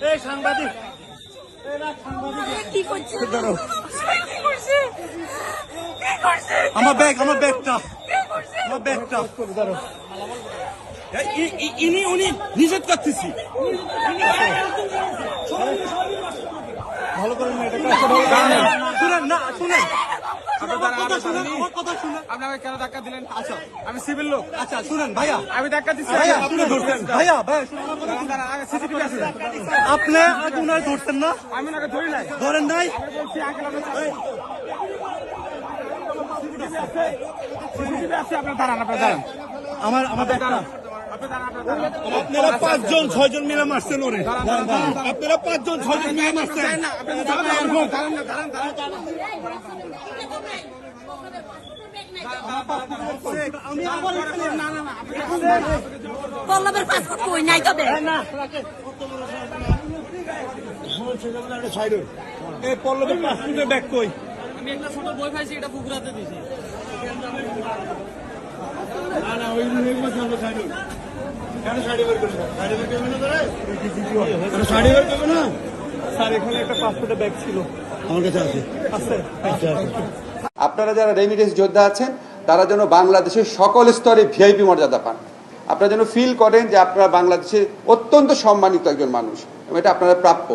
এই সাংবাদিক কি করছে? আমার ব্যাগটা উনি নিষেধ করতেছি। ভালো করেন না, এটা শুনেন না, শুনেন আপনাকে কেন ধাক্কা দিলেন? আচ্ছা, আমি সিভিল লোক। আচ্ছা শুনেন ভাইয়া, আমি ধাক্কা দিচ্ছি। ভাইয়া আপনি ধরছেন, ভাইয়া শুনুন, আমার কথা শুনুন। সিসিটিভি আছে। আপনি আগে উনারে ধরছেন না? আমি ওনাকে ধরি নাই। ধরেন নাই? আমি বলছি আঙ্কেল আপনি সিসিটিভি আছে, আপনার দাঁড়ান। আমার ব্যাগটা আপনারা 5 জন 6 জন মিলে মারছেন ওরে। আপনারা 5 জন 6 জন মিলে মারছেন। পল্লবের পাসপোর্ট কই নাই তবে? এই পল্লবের পাসপোর্টের ব্যাগ কই? আমি একটা ছোট বই পাইছি, এটা পুকুরাতে দিছি। স্যার এখানে একটা পাসপোর্টের ব্যাগ ছিল, আমার কাছে আছে। আছে। আপনারা যারা রেমিটেন্স যোদ্ধা আছেন তারা যেন বাংলাদেশের সকল স্তরে ভিআইপি মর্যাদা পান। আপনারা যেন ফিল করেন যে আপনারা বাংলাদেশে অত্যন্ত সম্মানিত একজন মানুষ এবং এটা আপনারা প্রাপ্য।